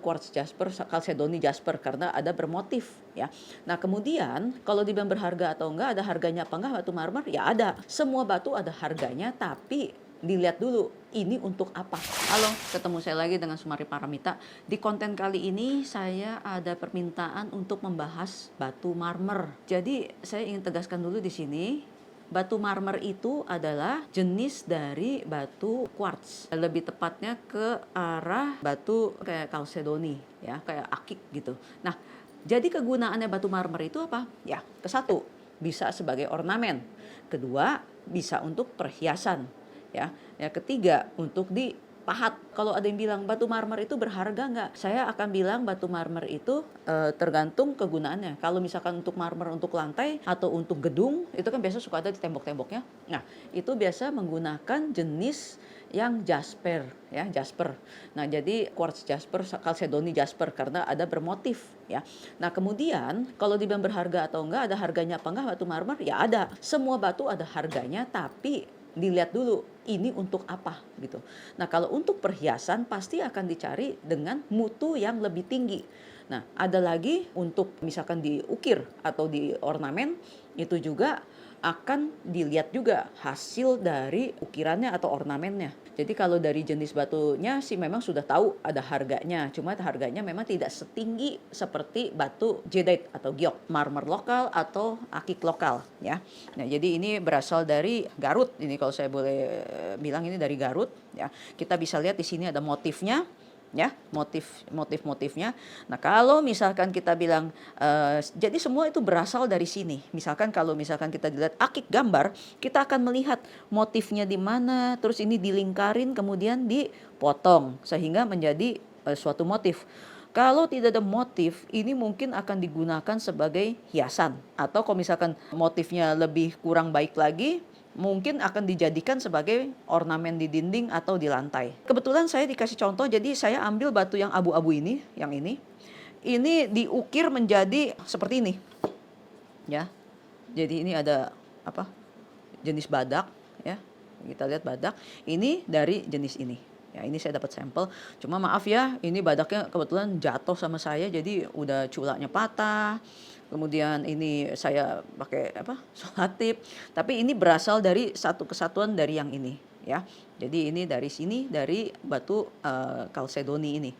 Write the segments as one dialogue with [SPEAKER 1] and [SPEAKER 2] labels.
[SPEAKER 1] quartz jasper, chalcedony jasper karena ada bermotif ya. Nah, kemudian kalau dibilang berharga atau enggak, ada harganya apa enggak batu marmer? Ya ada. Semua batu ada harganya, tapi dilihat dulu ini untuk apa. Halo, ketemu saya lagi dengan Sumari Paramita. Di konten kali ini saya ada permintaan untuk membahas batu marmer. Jadi saya ingin tegaskan dulu di sini. Batu marmer itu adalah jenis dari batu quartz. Lebih tepatnya ke arah batu kayak chalcedony, ya, kayak akik gitu. Nah, jadi kegunaannya batu marmer itu apa? Ya, ke satu, bisa sebagai ornamen. Kedua, bisa untuk perhiasan. Ya, ketiga, untuk dipahat. Kalau ada yang bilang batu marmer itu berharga nggak? Saya akan bilang batu marmer itu tergantung kegunaannya. Kalau misalkan untuk marmer untuk lantai atau untuk gedung, itu kan biasa suka ada di tembok-temboknya. Nah, itu biasa menggunakan jenis yang jasper, ya, jasper. Nah, jadi quartz jasper, chalcedony jasper karena ada bermotif, ya. Nah, kemudian kalau dibilang berharga atau enggak, ada harganya apa enggak batu marmer? Ya ada. Semua batu ada harganya, tapi dilihat dulu ini untuk apa gitu. Nah, kalau untuk perhiasan pasti akan dicari dengan mutu yang lebih tinggi. Nah, ada lagi untuk misalkan diukir atau di ornamen, itu juga akan dilihat juga hasil dari ukirannya atau ornamennya. Jadi kalau dari jenis batunya sih memang sudah tahu ada harganya. Cuma harganya memang tidak setinggi seperti batu jadeite atau giok, marmer lokal atau akik lokal, ya. Nah, jadi ini berasal dari Garut. Ini kalau saya boleh bilang ini dari Garut, ya. Kita bisa lihat di sini ada motifnya, ya, motifnya. Nah, kalau misalkan kita bilang jadi semua itu berasal dari sini. Misalkan kalau misalkan kita dilihat akik gambar, kita akan melihat motifnya di mana, terus ini dilingkarin kemudian dipotong sehingga menjadi suatu motif. Kalau tidak ada motif, ini mungkin akan digunakan sebagai hiasan, atau kalau misalkan motifnya lebih kurang baik lagi, mungkin akan dijadikan sebagai ornamen di dinding atau di lantai. Kebetulan saya dikasih contoh, jadi saya ambil batu yang abu-abu ini, yang ini diukir menjadi seperti ini, ya. Jadi ini ada apa? Jenis badak, ya. Kita lihat badak. Ini dari jenis ini. Ya, ini saya dapat sampel. Cuma maaf ya, ini badaknya kebetulan jatuh sama saya, jadi udah culaknya patah. Kemudian ini saya pakai solatip, tapi ini berasal dari satu kesatuan dari yang ini, ya. Jadi ini dari sini, dari batu chalcedony ini.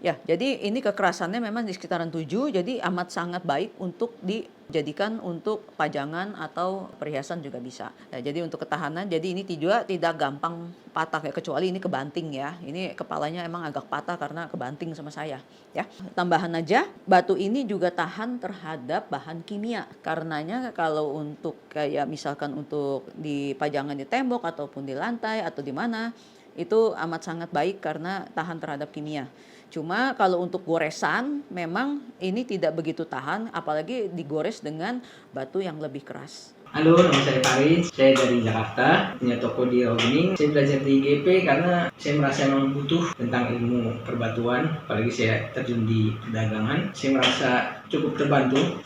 [SPEAKER 1] Ya, jadi ini kekerasannya memang di sekitaran 7, jadi amat sangat baik untuk dijadikan untuk pajangan atau perhiasan juga bisa. Nah, jadi untuk ketahanan, jadi ini tidak gampang patah ya, kecuali ini kebanting ya. Ini kepalanya emang agak patah karena kebanting sama saya, ya. Tambahan aja, batu ini juga tahan terhadap bahan kimia. Karenanya kalau untuk kayak misalkan untuk di pajangan di tembok ataupun di lantai atau di mana, itu amat sangat baik karena tahan terhadap kimia. Cuma kalau untuk goresan memang ini tidak begitu tahan, apalagi digores dengan batu yang lebih keras.
[SPEAKER 2] Halo, nama saya Faris, saya dari Jakarta, punya toko di Rawabening. Saya belajar di IGP karena saya merasa memang butuh tentang ilmu perbatuan, apalagi saya terjun di perdagangan. Saya merasa cukup terbantu,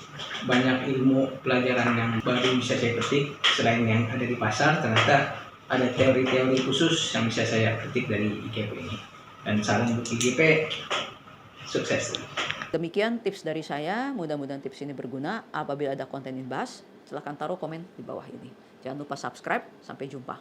[SPEAKER 2] banyak ilmu pelajaran yang baru bisa saya petik, selain yang ada di pasar, ternyata ada teori-teori khusus yang bisa saya petik dari IGP ini. Dan saran untuk IGP, sukses.
[SPEAKER 1] Demikian tips dari saya, mudah-mudahan tips ini berguna. Apabila ada konten yang dibahas, silahkan taruh komen di bawah ini. Jangan lupa subscribe, sampai jumpa.